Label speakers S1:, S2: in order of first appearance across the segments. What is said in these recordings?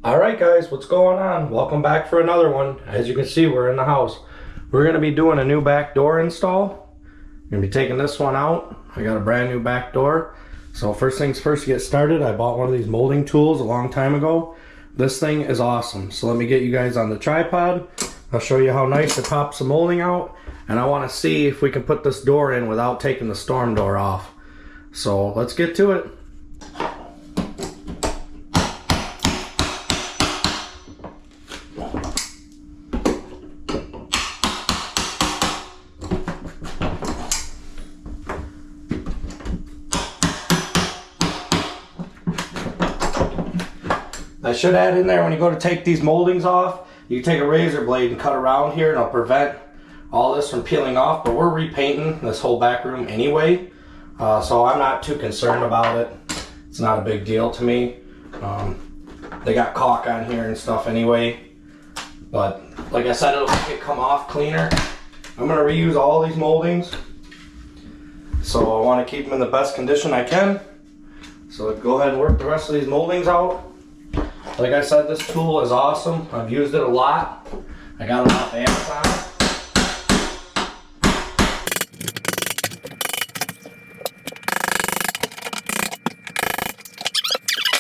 S1: Alright guys, what's going on? Welcome back for another one. As you can see, we're in the house. We're going to be doing a new back door install. I'm going to be taking this one out. I got a brand new back door. So first things first, to get started, I bought one of these molding tools a long time ago. This thing is awesome. So let me get you guys on the tripod. I'll show you how nice it pops the molding out. And I want to see if we can put this door in without taking the storm door off. So let's get to it. I should add in there, when you go to take these moldings off, you take a razor blade and cut around here, and it'll prevent all this from peeling off. But we're repainting this whole back room anyway, so I'm not too concerned about it. It's not a big deal to me. They got caulk on here and stuff anyway, but like I said, it'll make it come off cleaner. I'm going to reuse all these moldings, so I want to keep them in the best condition I can. So go ahead and work the rest of these moldings out. Like I said, this tool is awesome. I've used it a lot. I got it off Amazon.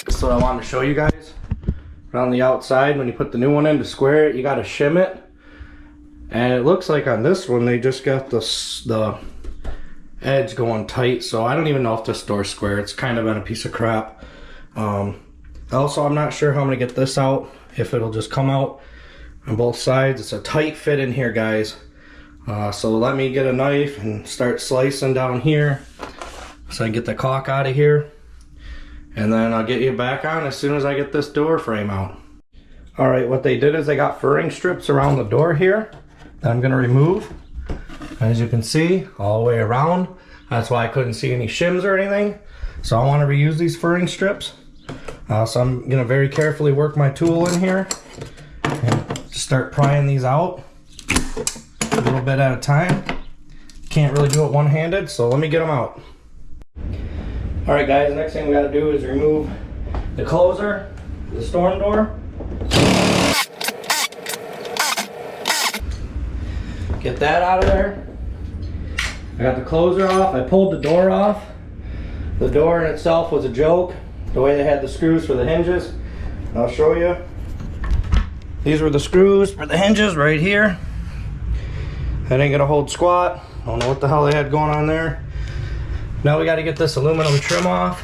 S1: That's what I wanted to show you guys. Around the outside, when you put the new one in to square it, you got to shim it. And it looks like on this one, they just got the edge going tight. So I don't even know if this door's square. It's kind of been a piece of crap. Also, I'm not sure how I'm going to get this out, if it'll just come out on both sides. It's a tight fit in here, guys. So let me get a knife and start slicing down here so I can get the caulk out of here. And then I'll get you back on as soon as I get this door frame out. Alright, what they did is they got furring strips around the door here that I'm going to remove. As you can see, all the way around. That's why I couldn't see any shims or anything. So I want to reuse these furring strips. So I'm going to very carefully work my tool in here and start prying these out a little bit at a time. Can't really do it one-handed, so let me get them out. Alright guys, next thing we got to do is remove the closer, the storm door. Get that out of there. I got the closer off. I pulled the door off. The door in itself was a joke. The way they had the screws for the hinges. I'll show you. These were the screws for the hinges right here. That ain't gonna hold squat. I don't know what the hell they had going on there. Now we got to get this aluminum trim off,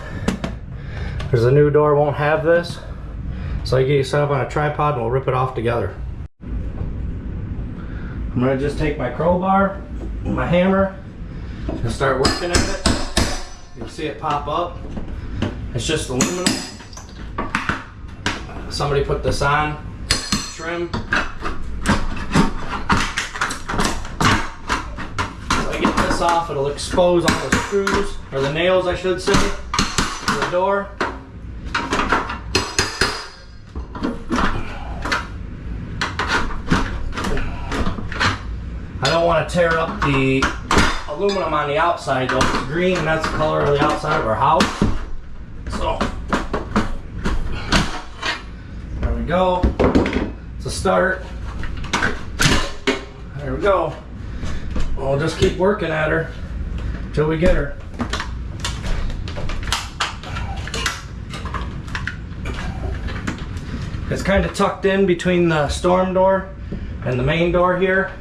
S1: because the new door won't have this. So I get you set up on a tripod and we'll rip it off together. I'm gonna just take my crowbar, my hammer, and start working at it. You'll see it pop up. It's just aluminum. Somebody put this on, trim. So I get this off, it'll expose all the screws, or the nails I should say, to the door. I don't want to tear up the aluminum on the outside though. It's green and that's the color of the outside of our house. So, there we go. It's a start. There we go. We'll just keep working at her till we get her. It's kind of tucked in between the storm door and the main door here.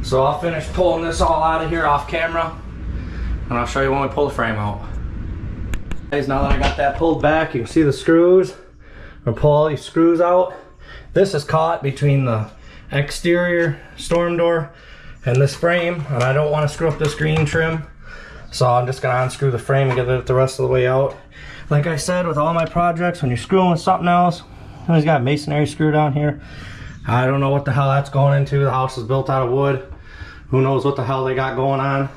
S1: So I'll finish pulling this all out of here off camera, and I'll show you when we pull the frame out. Guys, now that I got that pulled back, you can see the screws. I'm gonna pull all these screws out. This is caught between the exterior storm door and this frame, and I don't want to screw up this green trim. So I'm just gonna unscrew the frame and get it the rest of the way out. Like I said, with all my projects, when you're screwing with something else, he's got a masonry screw down here. I don't know what the hell that's going into. The house is built out of wood. Who knows what the hell they got going on.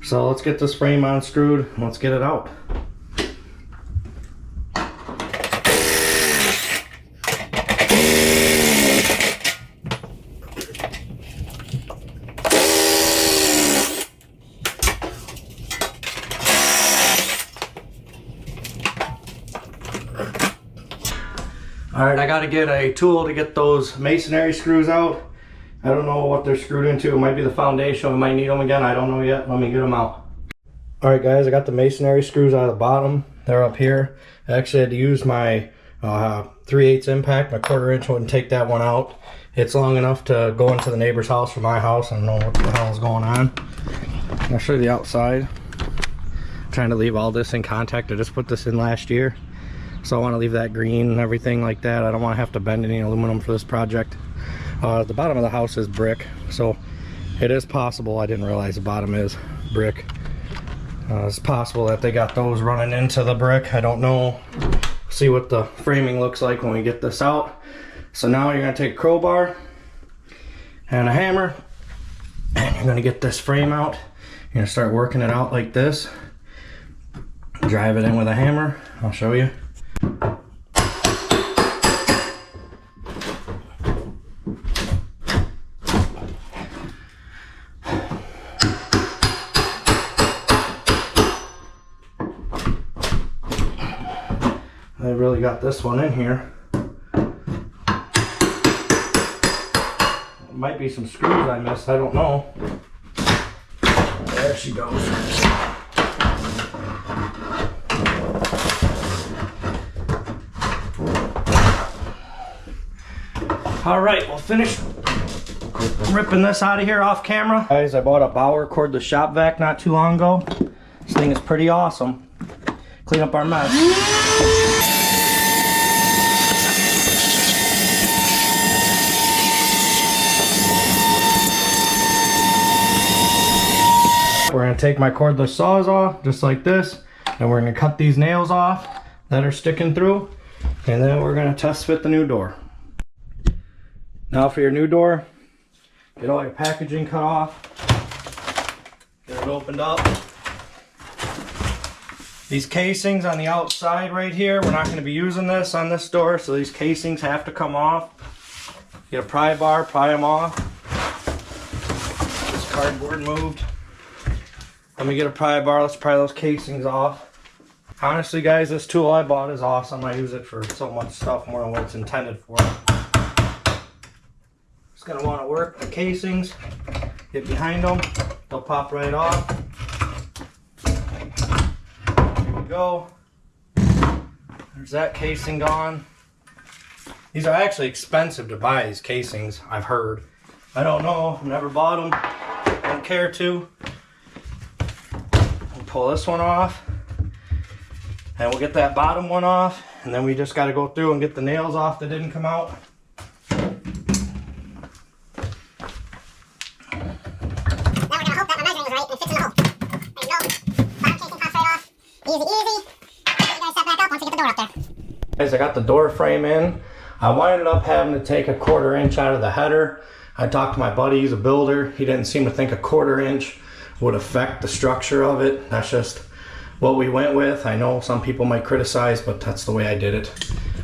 S1: So let's get this frame unscrewed and let's get it out. All right, I got to get a tool to get those masonry screws out. I don't know what they're screwed into. It might be the foundation. We might need them again. I don't know yet. Let me get them out. All right, guys, I got the masonry screws out of the bottom. They're up here. I actually had to use my 3/8 impact. My 1/4 inch wouldn't take that one out. It's long enough to go into the neighbor's house from my house. I don't know what the hell is going on. I'll show you the outside. I'm trying to leave all this in contact. I just put this in last year. So I want to leave that green and everything like that. I don't want to have to bend any aluminum for this project. The bottom of the house is brick, so it is possible. I didn't realize the bottom is brick. It's possible that they got those running into the brick. I don't know. See what the framing looks like when we get this out. So now you're going to take a crowbar and a hammer, and you're going to get this frame out. You're going to start working it out like this. Drive it in with a hammer. I'll show you. I really got this one in here. Might be some screws I missed, I don't know. There she goes. All right, we'll finish ripping this out of here off camera. Guys, I bought a Bauer cordless shop vac not too long ago. This thing is pretty awesome. Clean up our mess. We're going to take my cordless saws off, just like this, and we're going to cut these nails off that are sticking through, and then we're going to test fit the new door. Now for your new door, get all your packaging cut off, get it opened up. These casings on the outside right here, we're not going to be using this on this door, so these casings have to come off. Get a pry bar, pry them off. This cardboard moved. Let me get a pry bar, let's pry those casings off. Honestly guys, this tool I bought is awesome. I use it for so much stuff more than what it's intended for. Just gonna want to work the casings, get behind them, they'll pop right off. There we go. There's that casing gone. These are actually expensive to buy, these casings, I've heard. I don't know, I've never bought them, don't care to. Pull this one off, and we'll get that bottom one off, and then we just got to go through and get the nails off that didn't come out.
S2: Now we're going to hope that my measuring was right and it fits in the hole. There you go. Bottom casing pops right off. Easy, easy. You guys set back up once we get the door up there.
S1: Guys, I got the door frame in. I wound up having to take a 1/4 inch out of the header. I talked to my buddy, he's a builder. He didn't seem to think a 1/4 inch would affect the structure of it. That's just what we went with. I know some people might criticize, but that's the way I did it.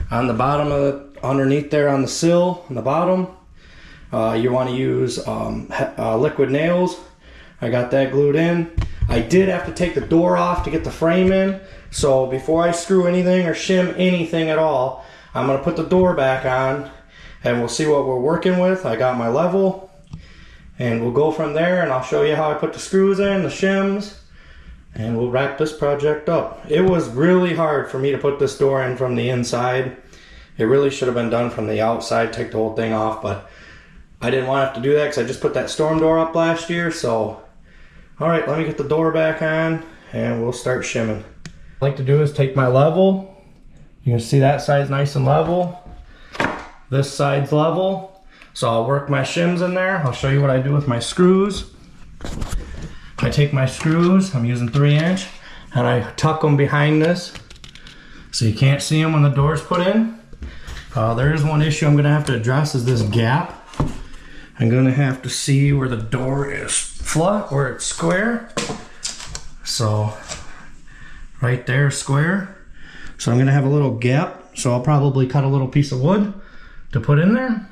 S1: On the bottom of it, underneath there on the sill, on the bottom, you want to use liquid nails. I got that glued in. I did have to take the door off to get the frame in, so before I screw anything or shim anything at all, I'm going to put the door back on and we'll see what we're working with. I got my level. And we'll go from there, and I'll show you how I put the screws in, the shims, and we'll wrap this project up. It was really hard for me to put this door in from the inside. It really should have been done from the outside, take the whole thing off, but I didn't want to have to do that because I just put that storm door up last year. So, all right, let me get the door back on, and we'll start shimming. What I like to do is take my level. You can see that side's nice and level. This side's level. So I'll work my shims in there. I'll show you what I do with my screws. I take my screws, I'm using 3-inch, and I tuck them behind this so you can't see them when the door's put in. There is one issue I'm going to have to address, is this gap. I'm going to have to see where the door is flat, where it's square. So right there, square. So I'm going to have a little gap, so I'll probably cut a little piece of wood to put in there.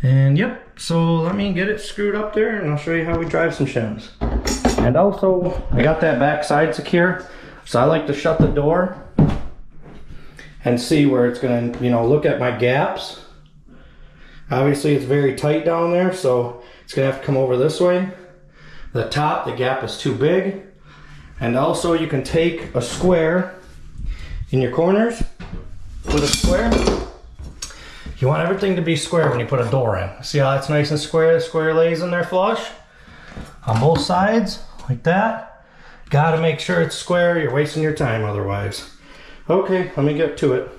S1: And yep, so let me get it screwed up there and I'll show you how we drive some shims. And also, I got that back side secure, so I like to shut the door and see where it's gonna, you know, look at my gaps. Obviously it's very tight down there, so it's gonna have to come over this way. The top, the gap is too big. And also you can take a square in your corners with a square. You want everything to be square when you put a door in. See how that's nice and square? The square lays in there flush on both sides, like that. Gotta make sure it's square, you're wasting your time otherwise. Okay, let me get to it.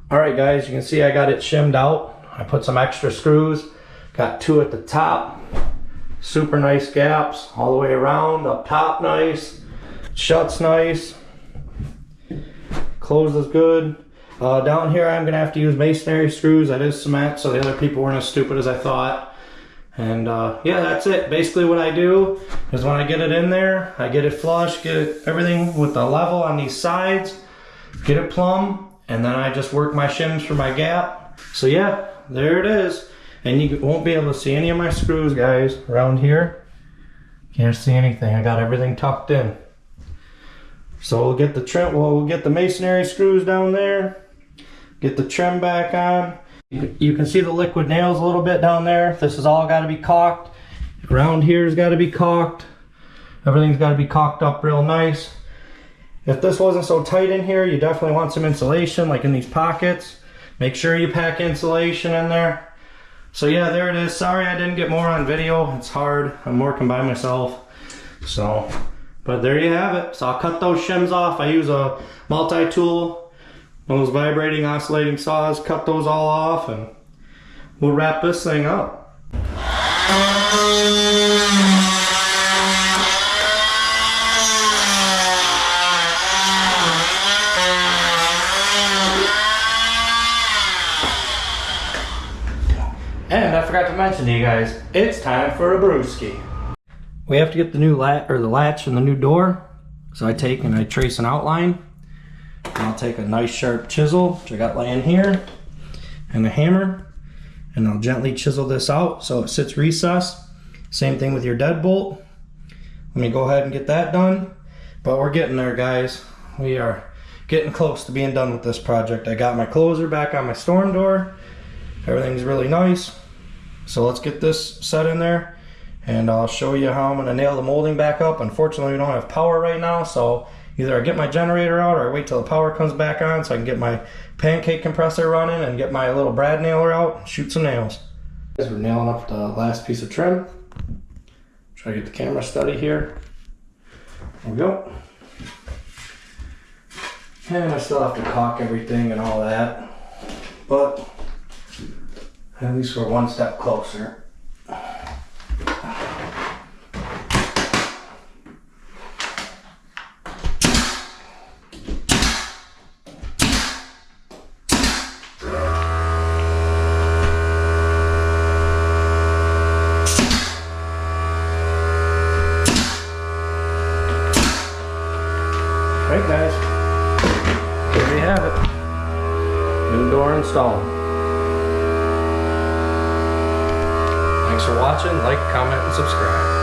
S1: All right guys, you can see I got it shimmed out. I put some extra screws, got 2 at the top. Super nice gaps all the way around, up top nice, shuts nice, closes good. Down here I'm gonna have to use masonry screws. That is cement, so the other people weren't as stupid as I thought. And yeah, that's it. Basically what I do is when I get it in there, I get it flush, get it, everything with the level on these sides, get it plumb, and then I just work my shims for my gap. So yeah, there it is. And you won't be able to see any of my screws, guys, around here. Can't see anything. I got everything tucked in. So we'll get the trim, we'll get the masonry screws down there, get the trim back on. You can see the liquid nails a little bit down there. This has all got to be caulked. Around here's got to be caulked. Everything's got to be caulked up real nice. If this wasn't so tight in here, you definitely want some insulation, like in these pockets. Make sure you pack insulation in there. So yeah, there it is. Sorry I didn't get more on video. It's hard. I'm working by myself. So, but there you have it. So I'll cut those shims off. I use a multi-tool, one of those vibrating oscillating saws, cut those all off, and we'll wrap this thing up. And I forgot to mention to you guys, it's time for a brewski. We have to get the new latch and the new door. So I take and I trace an outline. And I'll take a nice sharp chisel, which I got laying here, and a hammer, and I'll gently chisel this out so it sits recessed. Same thing with your deadbolt. Let me go ahead and get that done. But we're getting there, guys. We are getting close to being done with this project. I got my closer back on my storm door. Everything's really nice. So let's get this set in there, and I'll show you how I'm going to nail the molding back up. Unfortunately, we don't have power right now, so either I get my generator out or I wait till the power comes back on so I can get my pancake compressor running and get my little brad nailer out and shoot some nails. We're nailing up the last piece of trim. Try to get the camera steady here. There we go. And I still have to caulk everything and all that, but at least we're one step closer. Alright guys, there you have it. New door installed. Thanks for watching, like, comment, and subscribe.